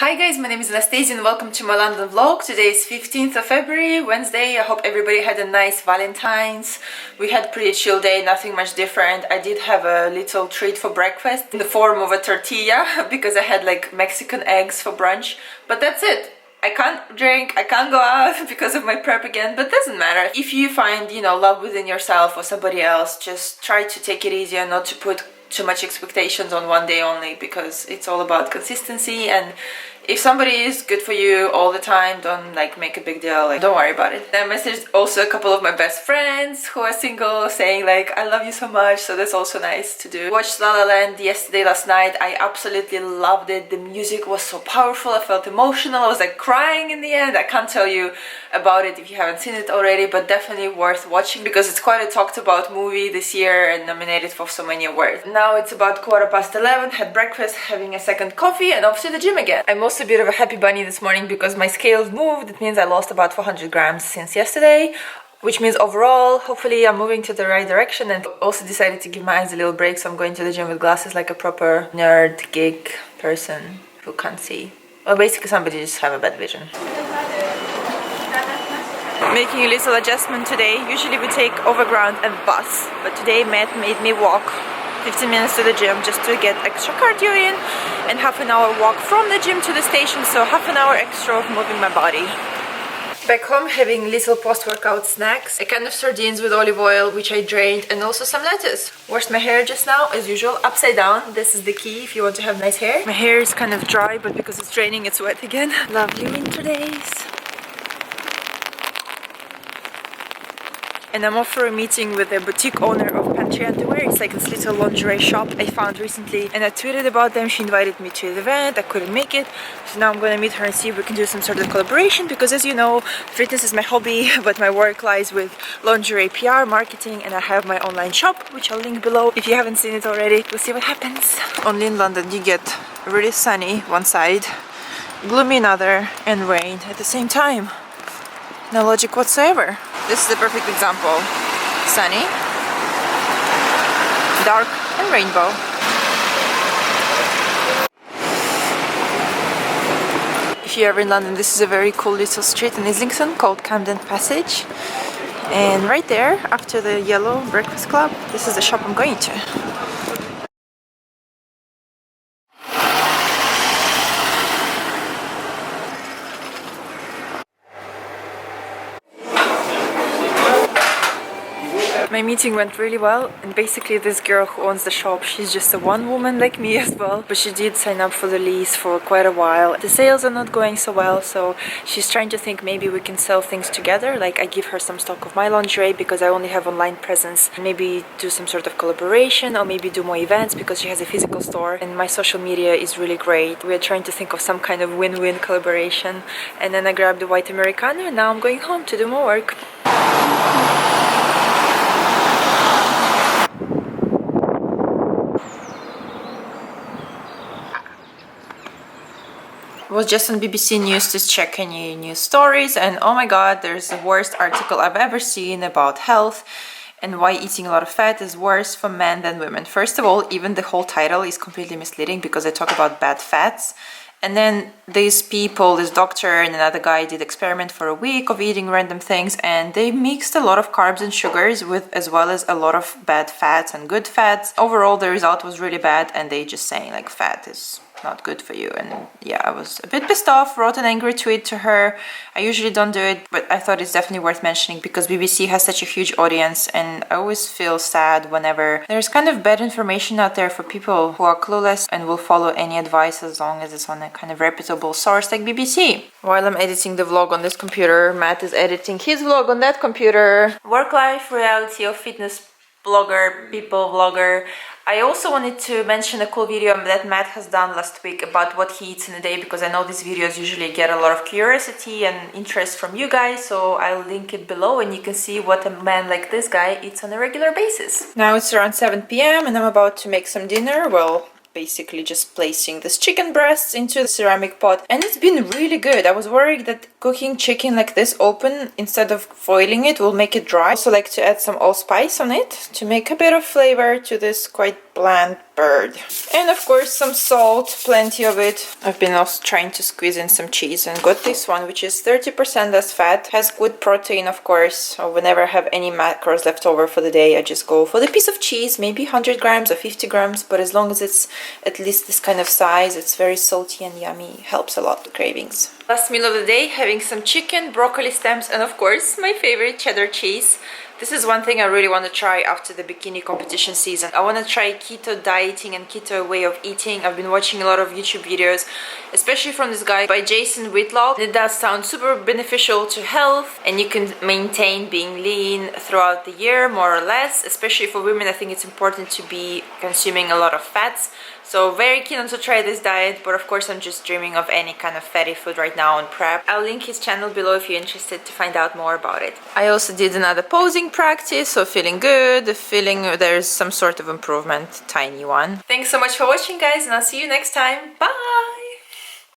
Hi guys, my name is Anastasia and welcome to my London vlog. Today is 15th of February, Wednesday. I hope everybody had a nice Valentine's. We had a pretty chill day, nothing much different. I did have a little treat for breakfast in the form of a tortilla because I had like Mexican eggs for brunch, but that's it. I can't drink, I can't go out because of my prep again, but doesn't matter. If you find, love within yourself or somebody else, just try to take it easy and not to put too much expectations on one day only, because it's all about consistency. And if somebody is good for you all the time, don't make a big deal, don't worry about it. I messaged also a couple of my best friends who are single saying I love you so much, so that's also nice to do. Watched La La Land last night. I absolutely loved it. The music was so powerful. I felt emotional. I was crying in the end. I can't tell you about it if you haven't seen it already, but definitely worth watching because it's quite a talked about movie this year and nominated for so many awards. Now it's about 11:15, had breakfast, having a second coffee, and off to the gym again. I'm also a bit of a happy bunny this morning because my scales moved. It means I lost about 400 grams since yesterday, which means overall, hopefully I'm moving to the right direction. And also decided to give my eyes a little break, so I'm going to the gym with glasses like a proper nerd geek person who can't see. Well, basically somebody just have a bad vision. Making a little adjustment today. Usually we take overground and bus, but today Matt made me walk 15 minutes to the gym just to get extra cardio in, and half an hour walk from the gym to the station, so half an hour extra of moving my body. Back home having little post-workout snacks, a can of sardines with olive oil which I drained, and also some lettuce. Washed my hair just now as usual, upside down. This is the key if you want to have nice hair. My hair is kind of dry, but because it's raining it's wet again. Lovely winter days. And I'm off for a meeting with the boutique owner of Pantry Underwear. It's like this little lingerie shop I found recently, and I tweeted about them. She invited me to the event. I couldn't make it, so now I'm gonna meet her and see if we can do some sort of collaboration, because as you know, fitness is my hobby, but my work lies with lingerie PR, marketing, and I have my online shop, which I'll link below. If you haven't seen it already, we'll see what happens. Only in London you get really sunny one side, gloomy another, and rain at the same time. No logic whatsoever. This is a perfect example. Sunny, dark, and rainbow. If you're ever in London, this is a very cool little street in Islington called Camden Passage. And right there, after the yellow breakfast club, this is the shop I'm going to. My meeting went really well, and basically this girl who owns the shop, she's just a one woman like me as well, but she did sign up for the lease for quite a while. The sales are not going so well, so she's trying to think maybe we can sell things together. I give her some stock of my lingerie because I only have online presence, maybe do some sort of collaboration, or maybe do more events because she has a physical store and my social media is really great. We are trying to think of some kind of win-win collaboration. And then I grabbed the white Americano, and now I'm going home to do more work. Was just on BBC News to check any news stories, and oh my god, there's the worst article I've ever seen about health and why eating a lot of fat is worse for men than women. First of all, even the whole title is completely misleading because they talk about bad fats. And then these people, this doctor and another guy, did experiment for a week of eating random things, and they mixed a lot of carbs and sugars with as well as a lot of bad fats and good fats. Overall, the result was really bad, and they just saying fat is not good for you. And yeah, I was a bit pissed off, wrote an angry tweet to her. I usually don't do it, but I thought it's definitely worth mentioning because BBC has such a huge audience, and I always feel sad whenever there's kind of bad information out there for people who are clueless and will follow any advice as long as it's on a kind of reputable source like BBC. While I'm editing the vlog on this computer, Matt is editing his vlog on that computer. Work-life reality of fitness blogger, people vlogger. I also wanted to mention a cool video that Matt has done last week about what he eats in a day, because I know these videos usually get a lot of curiosity and interest from you guys, so I'll link it below and you can see what a man like this guy eats on a regular basis. Now it's around 7 p.m. and I'm about to make some dinner. Well, basically just placing this chicken breasts into the ceramic pot, and it's been really good. I was worried that cooking chicken like this open instead of foiling it will make it dry. I also like to add some allspice on it to make a bit of flavor to this quite bland bird. And of course some salt, plenty of it. I've been also trying to squeeze in some cheese and got this one, which is 30% less fat, has good protein of course. So whenever I have any macros left over for the day, I just go for the piece of cheese, maybe 100 grams or 50 grams, but as long as it's at least this kind of size, it's very salty and yummy, helps a lot with cravings. Last meal of the day, having some chicken, broccoli stems, and of course my favorite, cheddar cheese. This is one thing I really want to try after the bikini competition season. I want to try keto dieting and keto way of eating. I've been watching a lot of YouTube videos, especially from this guy by Jason Whitlock. It does sound super beneficial to health, and you can maintain being lean throughout the year, more or less. Especially for women, I think it's important to be consuming a lot of fats. So very keen on to try this diet, but of course I'm just dreaming of any kind of fatty food right now on prep. I'll link his channel below if you're interested to find out more about it. I also did another posing practice, so feeling good, feeling there's some sort of improvement, tiny one. Thanks so much for watching guys, and I'll see you next time. Bye!